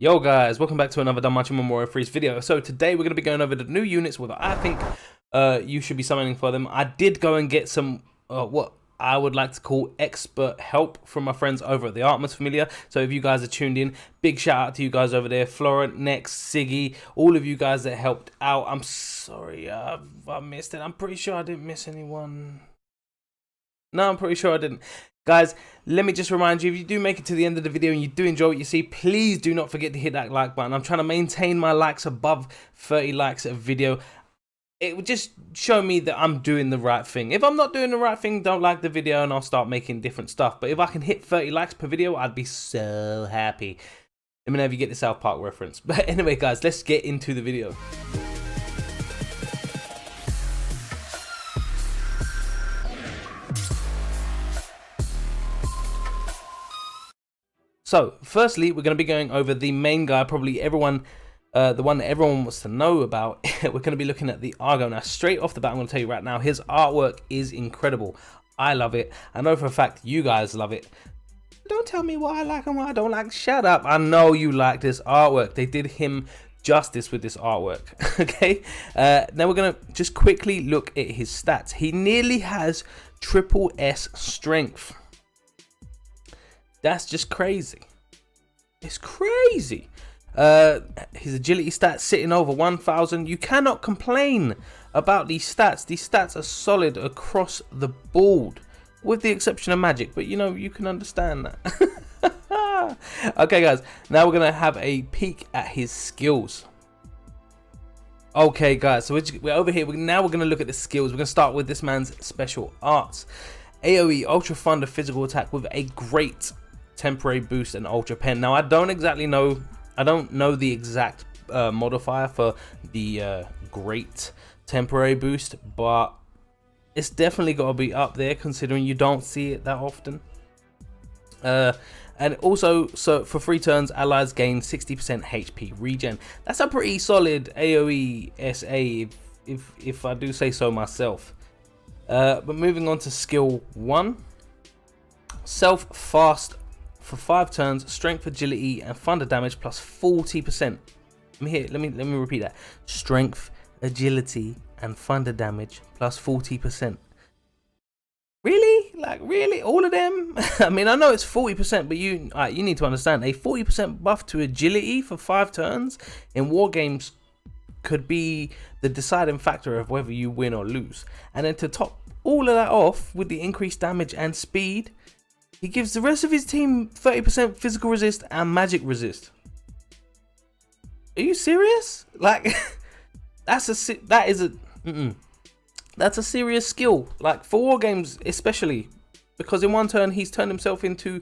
Yo guys, welcome back to another Danmemo Warrior Freeze video. So today we're going to be going over the new units, what I think you should be summoning for them. I did go and get some what I would like to call expert help from my friends over at the Artemis Familiar. So if you guys are tuned in, big shout out to you guys over there, Florent, Next, Siggy, all of you guys that helped out. I'm sorry I missed it. I'm pretty sure I didn't miss anyone. No, I'm pretty sure I didn't. Guys, let me just remind you, if you do make it to the end of the video and you do enjoy what you see, please do not forget to hit that like button. I'm trying to maintain my likes above 30 likes a video. It would just show me that I'm doing the right thing. If I'm not doing the right thing, don't like the video and I'll start making different stuff. But if I can hit 30 likes per video, I'd be so happy. Let me know if you get the South Park reference. But anyway, guys, let's get into the video. So, firstly, we're going to be going over the main guy, probably everyone, the one that everyone wants to know about. We're going to be looking at the Argo. Now, straight off the bat, I'm going to tell you right now, his artwork is incredible. I love it. I know for a fact you guys love it. Don't tell me what I like and what I don't like. Shut up. I know you like this artwork. They did him justice with this artwork. Okay. Now we're going to just quickly look at his stats. He nearly has triple S strength. That's just crazy. It's crazy. His agility stats sitting over 1,000. You cannot complain about these stats. These stats are solid across the board, with the exception of magic. But you know, you can understand that. Okay, guys. Now we're gonna have a peek at his skills. Okay, guys. So we're over here. Now we're gonna look at the skills. We're gonna start with this man's special arts. AoE, Ultra Thunder physical attack with a great temporary boost and Ultra Pen. Now I don't know the exact modifier for the great temporary boost, but it's definitely got to be up there considering you don't see it that often. And also, so for 3 turns, allies gain 60% HP regen. That's a pretty solid AoE SA if I do say so myself. But moving on to skill 1, self fast for 5 turns, strength, agility, and thunder damage plus 40%. Let me repeat that: strength, agility, and thunder damage plus 40%. Really? Like really? All of them? I mean, I know it's 40%, but you need to understand a 40% buff to agility for 5 turns in war games could be the deciding factor of whether you win or lose. And then to top all of that off with the increased damage and speed, he gives the rest of his team 30% physical resist and magic resist. Are you serious? Like that's a serious skill, like for war games especially, because in one turn he's turned himself into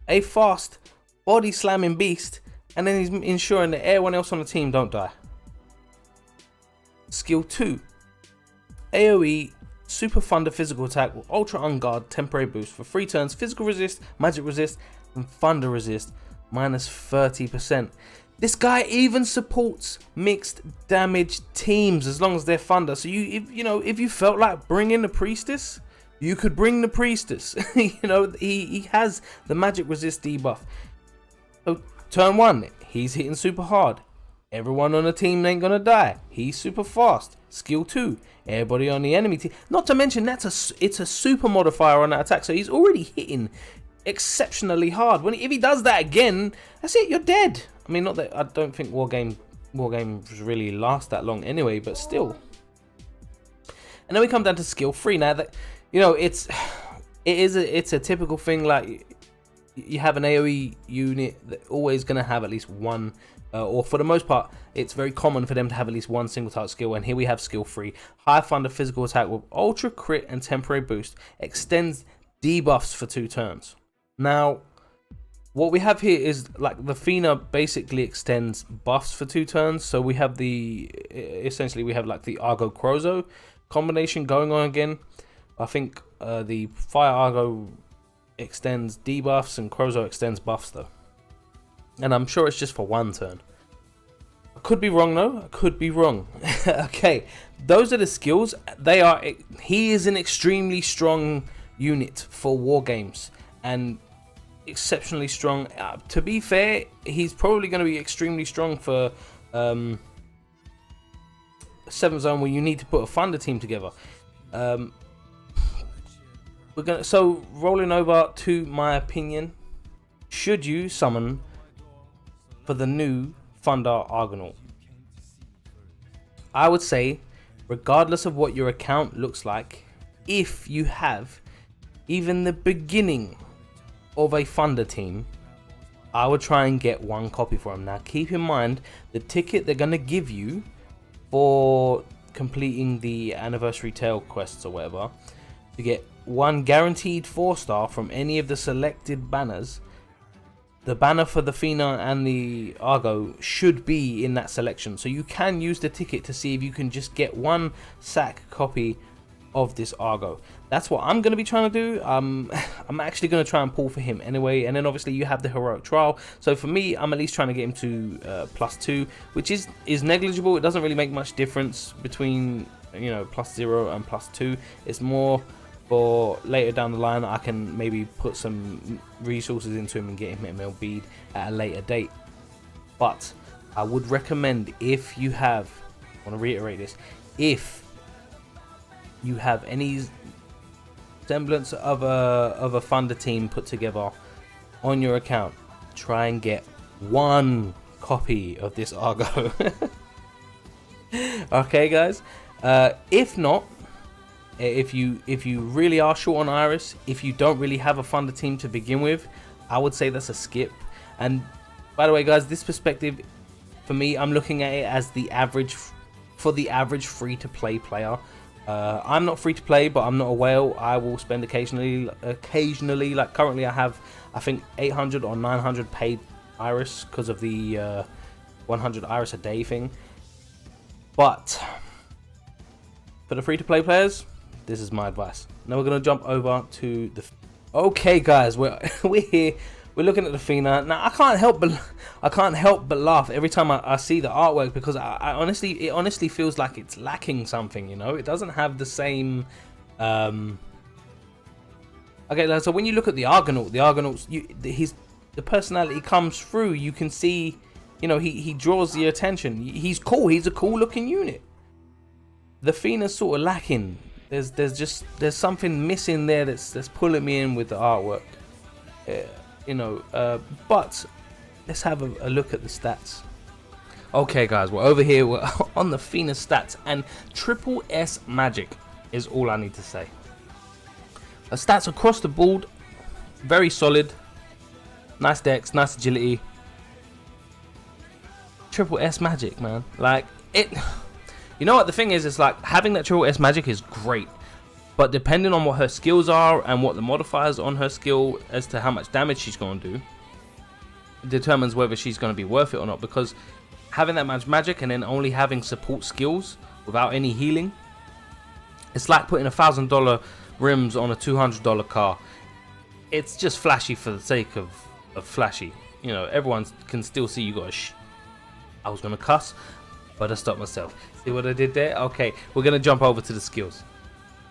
a fast body slamming beast, and then he's ensuring that everyone else on the team don't die. Skill 2, AoE Super Thunder physical attack with Ultra Unguard temporary boost for 3 turns, physical resist, magic resist, and thunder resist minus 30%. This guy even supports mixed damage teams as long as they're thunder. So if you felt like bringing the priestess, you could bring the priestess. You know, he has the magic resist debuff. So turn 1, he's hitting super hard. Everyone on the team ain't gonna die. He's super fast. Skill 2, everybody on the enemy team. Not to mention it's a super modifier on that attack, so he's already hitting exceptionally hard. If he does that again, that's it. You're dead. I mean, not that I don't think war games really last that long anyway, but still. And then we come down to skill 3. Now that it's a typical thing. Like you have an AoE unit that always gonna have at least one. Or for the most part, it's very common for them to have at least one single target skill. And here we have skill 3, High Thunder physical attack with Ultra Crit and temporary boost, extends debuffs for 2 turns. Now, what we have here is like the Fina basically extends buffs for 2 turns. So we have essentially we have like the Argo Crozo combination going on again. I think the Fire Argo extends debuffs and Crozo extends buffs though. And I'm sure it's just for 1 turn. I could be wrong though. I could be wrong. Okay, those are the skills. He is an extremely strong unit for war games, and exceptionally strong. To be fair, he's probably going to be extremely strong for 7th zone, where you need to put a Thunder team together. So rolling over to my opinion, should you summon for the new Thunder Argonaut? I would say, regardless of what your account looks like, if you have even the beginning of a Thunder team, I would try and get 1 copy for him. Now keep in mind, the ticket they're going to give you for completing the anniversary tale quests or whatever, to get 1 guaranteed 4-star from any of the selected banners. The banner for the Fina and the Argo should be in that selection, so you can use the ticket to see if you can just get 1 sack copy of this Argo. That's what I'm going to be trying to do. I'm actually going to try and pull for him anyway, and then obviously you have the heroic trial. So for me, I'm at least trying to get him to +2, which is negligible. It doesn't really make much difference between, you know, +0 and +2. It's more for later down the line. I can maybe put some resources into him and get him MLB'd at a later date. But I would recommend, if you have, I want to reiterate this, if you have any semblance of a Thunder team put together on your account, try and get 1 copy of this Argo. Okay guys, if not, if you really are short on Iris, if you don't really have a Thunder team to begin with, I would say that's a skip. And by the way guys, this perspective, for me, I'm looking at it as the average, for the average free-to-play player. I'm not free to play, but I'm not a whale. I will spend occasionally, like currently I have, I think 800 or 900 paid Iris because of the 100 Iris a day thing. But for the free to play players, this is my advice. Now we're going to jump over to the... Okay guys, we're here. We're looking at the Fina. Now I can't help but laugh every time I see the artwork, because it honestly feels like it's lacking something, you know. It doesn't have the same okay, so when you look at the Argonauts, the personality comes through. You can see, you know, he draws the attention. He's cool. He's a cool looking unit. The Fina's sort of lacking. There's something missing there that's pulling me in with the artwork. You know, but let's have a look at the stats. Okay guys, we're over here, we're on the Fina stats, and triple S magic is all I need to say. The stats across the board, very solid. Nice dex, nice agility. Triple S magic, man. Like it, you know what the thing is, it's like having that triple S magic is great, but depending on what her skills are and what the modifiers on her skill as to how much damage she's going to do determines whether she's going to be worth it or not. Because having that much magic and then only having support skills without any healing, it's like putting $1,000 rims on a $200 car. It's just flashy for the sake of flashy. You know, everyone can still see you got a I was going to cuss, but I stopped myself. See what I did there? Okay, we're going to jump over to the skills.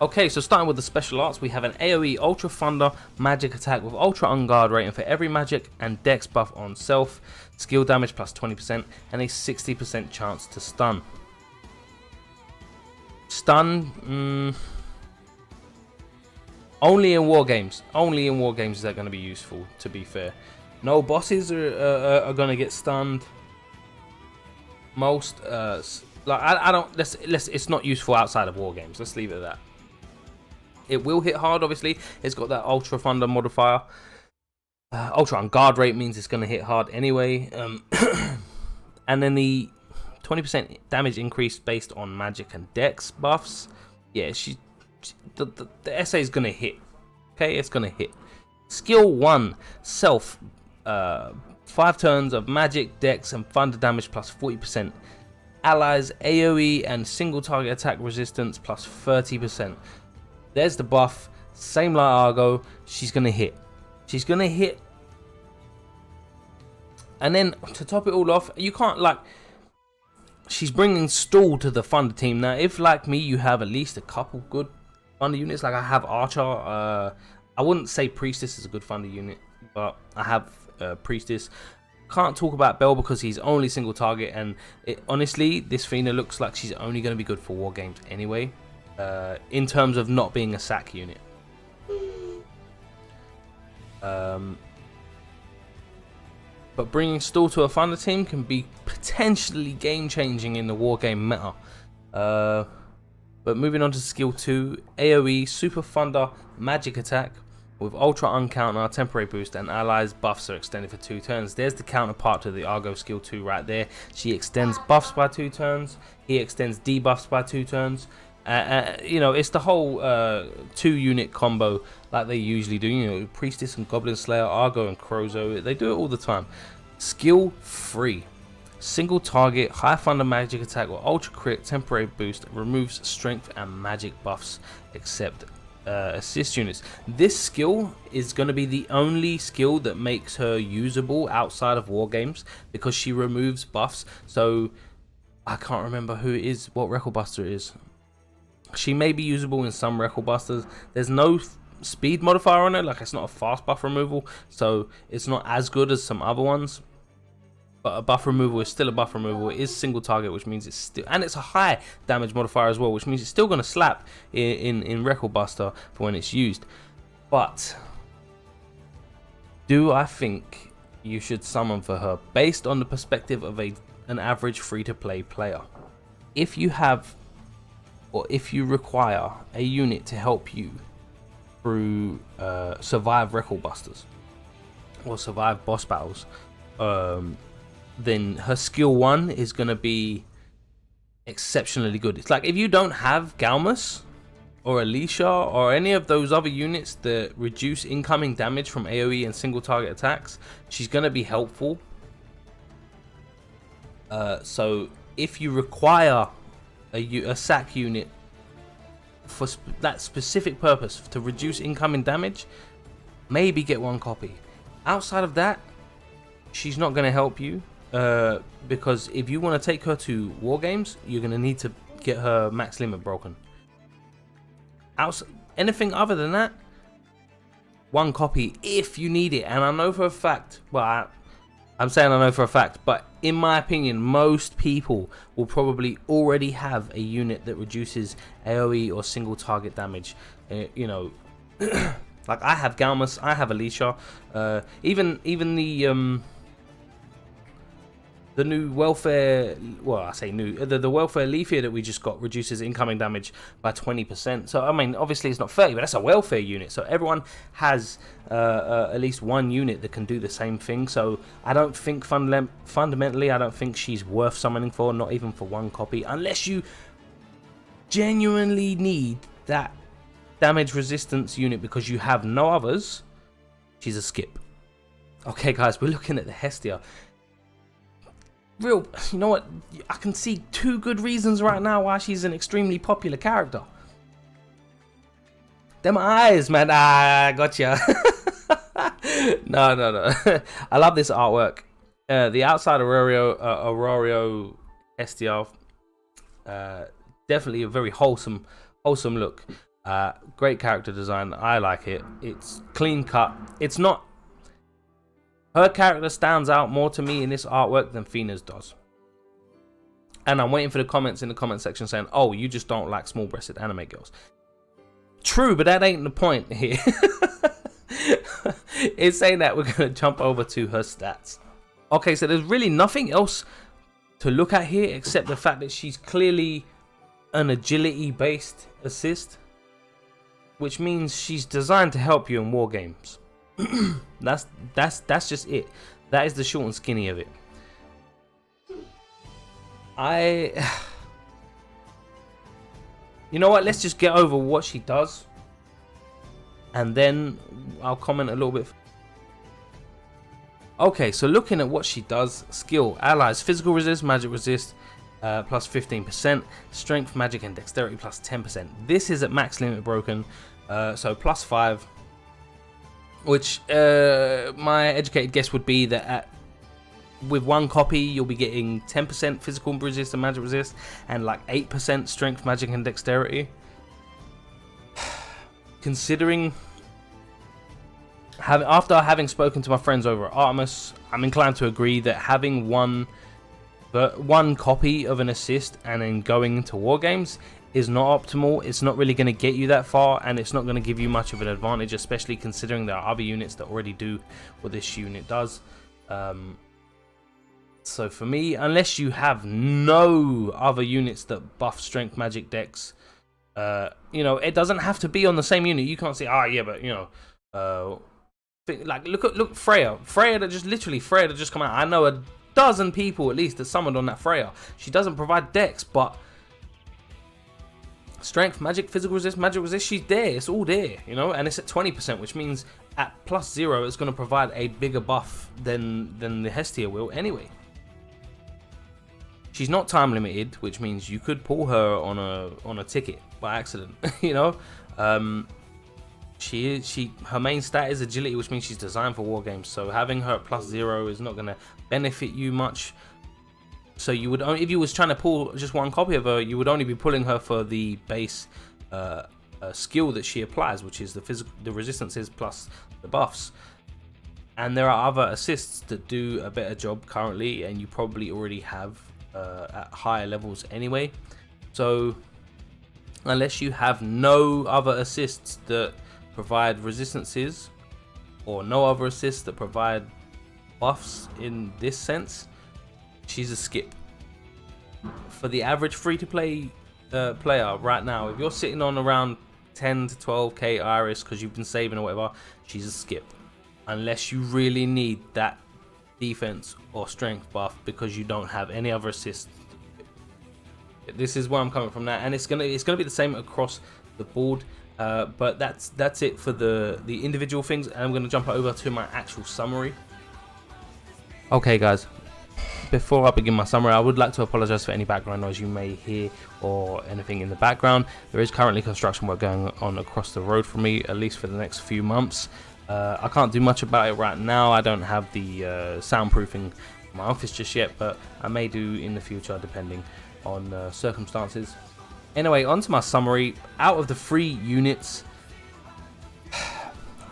Okay, so starting with the special arts, we have an AoE Ultra Thunder magic attack with Ultra Unguard rating for every magic and dex buff on self, skill damage plus 20%, and a 60% chance to stun. Stun, only in war games. Only in war games is that going to be useful, to be fair. No bosses are going to get stunned. Most, like I don't. It's not useful outside of war games. Let's leave it at that. It will hit hard, obviously. It's got that Ultra Thunder modifier. Ultra Unguard rate means it's going to hit hard anyway. And then the 20% damage increase based on magic and dex buffs. Yeah, the SA is going to hit. Okay, it's going to hit. Skill 1, self. 5 turns of magic, dex, and thunder damage plus 40%. Allies, AoE, and single target attack resistance plus 30%. There's the buff, same like Argo. She's gonna hit. She's gonna hit. And then to top it all off, you can't, like, she's bringing stall to the Thunder team. Now, if like me, you have at least a couple good Thunder units, like I have Archer. I wouldn't say Priestess is a good Thunder unit. but I have Priestess. Can't talk about Bell because he's only single target, and honestly, this Fina looks like she's only going to be good for war games anyway, in terms of not being a sack unit. But bringing Stall to a Thunder team can be potentially game-changing in the war game meta. But moving on to skill 2, AoE Super Thunder Magic Attack with Ultra Uncounter, Temporary Boost, and allies buffs are extended for 2 turns. There's the counterpart to the Argo skill 2 right there. She extends buffs by 2 turns. He extends debuffs by 2 turns. You know, it's the whole 2-unit combo like they usually do. You know, Priestess and Goblin Slayer, Argo and Crozo, they do it all the time. Skill 3. Single target, high thunder magic attack or ultra crit, temporary boost, removes strength and magic buffs except assist units. This skill is going to be the only skill that makes her usable outside of war games because she removes buffs. So I can't remember who it is, what Record Buster it is. She may be usable in some Record Busters. There's no speed modifier on it, like it's not a fast buff removal, so it's not as good as some other ones. But a buff removal is still a buff removal. It is single target, which means it's still, and it's a high damage modifier as well, which means it's still going to slap in Record Buster for when it's used. But do I think you should summon for her based on the perspective of an average free-to-play player? If you have, or if you require a unit to help you through survive Record Busters or survive boss battles, then her skill 1 is going to be exceptionally good. It's like if you don't have Galmus or Alicia or any of those other units that reduce incoming damage from AoE and single target attacks, she's going to be helpful. So if you require a sack unit for that specific purpose to reduce incoming damage, maybe get 1 copy. Outside of that, she's not going to help you. Because if you want to take her to war games, you're going to need to get her max limit broken. Anything other than that, 1 copy if you need it. And I know for a fact, well, I'm saying I know for a fact, but in my opinion, most people will probably already have a unit that reduces AoE or single target damage. You know, like I have Galmus, I have Alicia, even the new welfare, well, I say new, the welfare Leafia that we just got reduces incoming damage by 20%. So, I mean, obviously it's not 30, but that's a welfare unit. So everyone has at least 1 unit that can do the same thing. So I don't think fundamentally, I don't think she's worth summoning for, not even for 1 copy, unless you genuinely need that damage resistance unit because you have no others. She's a skip. Okay, guys, we're looking at the Hestia. You know what? I can see 2 good reasons right now why she's an extremely popular character. Them eyes, man. Ah, gotcha. No. I love this artwork. The outside Aurorio Hestia. Definitely a very wholesome look. Great character design. I like it. It's clean cut. It's not. Her character stands out more to me in this artwork than Fina's does. And I'm waiting for the comments in the comment section saying, oh, you just don't like small-breasted anime girls. True, but that ain't the point here. It's saying that we're going to jump over to her stats. Okay, so there's really nothing else to look at here except the fact that she's clearly an agility-based assist, which means she's designed to help you in war games. That's just it. That is the short and skinny of it. You know what? Let's just get over what she does, and then I'll comment a little bit. Okay, so looking at what she does, skill, allies, physical resist, magic resist, plus 15%, strength, magic, and dexterity plus 10%. This is at max limit broken, so plus 5. Which my educated guess would be that with 1 copy you'll be getting 10% physical resist and magic resist and like 8% strength, magic, and dexterity. Considering After having spoken to my friends over at Artemis, I'm inclined to agree that having one copy of an assist and then going into war games is not optimal. It's not really going to get you that far, and it's not going to give you much of an advantage, especially considering there are other units that already do what this unit does. So for me, unless you have no other units that buff strength magic decks, you know, it doesn't have to be on the same unit. You can't say, yeah, but you know, like look Freya that just come out. I know a dozen people at least that summoned on that Freya. She doesn't provide decks, but strength, magic, physical resist, magic resist, she's there. It's all there, you know, and it's at 20%, which means at +0 it's going to provide a bigger buff than the Hestia will anyway. She's not time limited, which means you could pull her on a ticket by accident. You know, her main stat is agility, which means she's designed for war games. So having her at +0 is not going to benefit you much. So you would only, if you was trying to pull just one copy of her, you would only be pulling her for the base skill that she applies, which is the resistances plus the buffs. And there are other assists that do a better job currently, and you probably already have at higher levels anyway. So unless you have no other assists that provide resistances, or no other assists that provide buffs in this sense, she's a skip. For the average free-to-play player right now, if you're sitting on around 10 to 12k Iris because you've been saving or whatever, she's a skip. Unless you really need that defense or strength buff because you don't have any other assists. This is where I'm coming from now, and it's gonna be the same across the board. But that's it for the individual things, and I'm gonna jump over to my actual summary. Okay, guys. Before I begin my summary, I would like to apologize for any background noise you may hear or anything in the background. There is currently construction work going on across the road from me, at least for the next few months. I can't do much about it right now. I don't have the soundproofing in my office just yet, but I may do in the future depending on circumstances. Anyway, on to my summary. Out of the 3 units,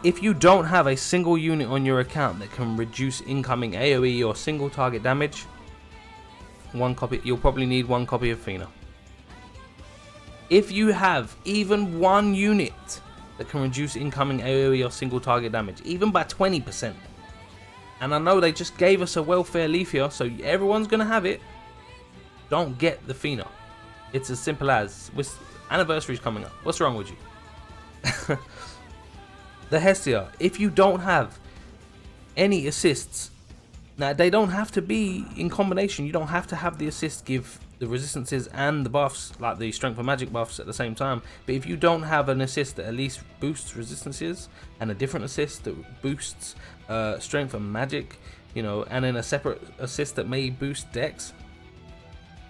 if you don't have a single unit on your account that can reduce incoming AoE or single target damage, you'll probably need 1 copy of Fina. If you have even 1 unit that can reduce incoming AoE or single target damage, even by 20%, and I know they just gave us a welfare leaf here, so everyone's gonna have it, don't get the Fina. It's as simple as, anniversary's coming up, what's wrong with you? The Hestia, if you don't have any assists, now they don't have to be in combination, you don't have to have the assist give the resistances and the buffs, like the strength and magic buffs at the same time, but if you don't have an assist that at least boosts resistances, and a different assist that boosts strength and magic, you know, and then a separate assist that may boost dex,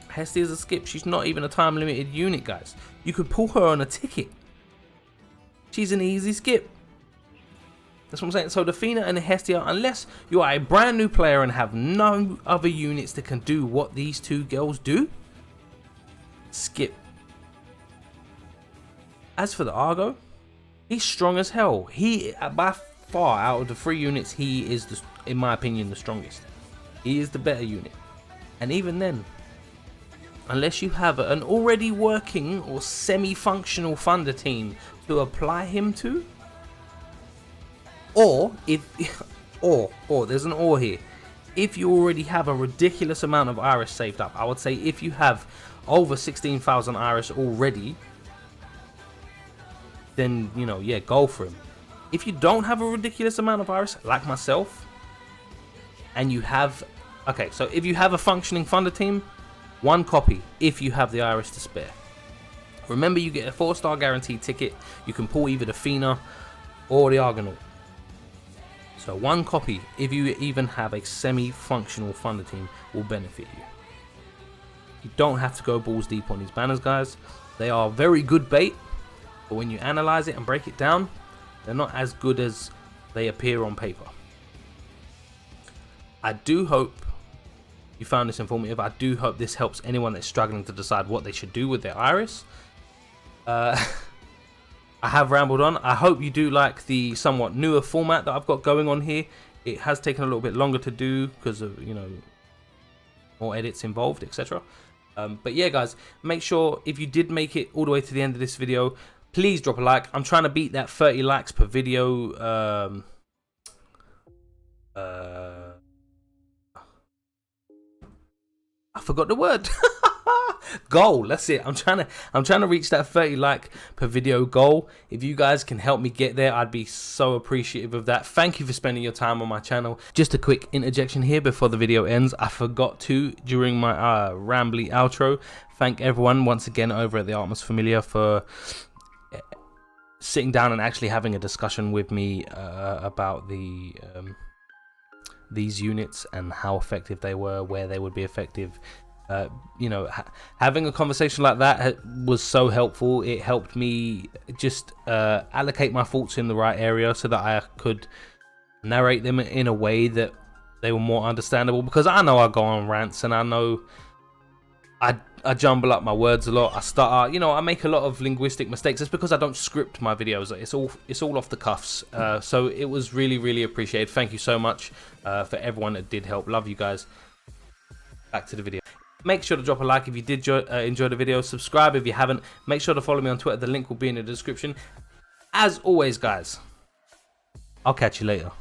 Hestia is a skip. She's not even a time limited unit, guys. You could pull her on a ticket. She's an easy skip. That's what I'm saying. So the Fina and the Hestia, unless you are a brand new player and have no other units that can do what these 2 girls do, skip. As for the Argo, he's strong as hell. He, by far, out of the 3 units, he is, in my opinion, the strongest. He is the better unit. And even then, unless you have an already working or semi-functional funder team to apply him to, or there's an or here, if you already have a ridiculous amount of Iris saved up, I would say if you have over 16,000 Iris already, then, you know, yeah, go for him. If you don't have a ridiculous amount of Iris, like myself, and you have, okay, so if you have a functioning funder team, 1 copy if you have the Iris to spare. Remember, you get a 4-star guaranteed ticket. You can pull either the Fina or the Argonaut. So 1 copy, if you even have a semi-functional funder team, will benefit you. You don't have to go balls deep on these banners, guys. They are very good bait, but when you analyze it and break it down, they're not as good as they appear on paper. I do hope you found this informative. I do hope this helps anyone that's struggling to decide what they should do with their Iris. I have rambled on. I hope you do like the somewhat newer format that I've got going on here. It has taken a little bit longer to do because of, you know, more edits involved, etc. But yeah, guys, make sure if you did make it all the way to the end of this video, please drop a like. I'm trying to beat that 30 likes per video. I forgot the word. Goal. That's it. I'm trying to reach that 30 like per video goal. If you guys can help me get there, I'd be so appreciative of that. Thank you for spending your time on my channel. Just a quick interjection here before the video ends. I forgot to, during my rambly outro, thank everyone once again over at the Artemis Familia for sitting down and actually having a discussion with me about the these units and how effective they were, where they would be effective. You know, having a conversation like that was so helpful. It helped me just allocate my thoughts in the right area so that I could narrate them in a way that they were more understandable, because I know I go on rants and I know I jumble up my words a lot. I start, you know, I make a lot of linguistic mistakes. It's because I don't script my videos. It's all off the cuffs. So it was really appreciated. Thank you so much for everyone that did help. Love you guys. Back to the video. Make sure to drop a like if you did enjoy the video. Subscribe if you haven't. Make sure to follow me on Twitter. The link will be in the description. As always, guys, I'll catch you later.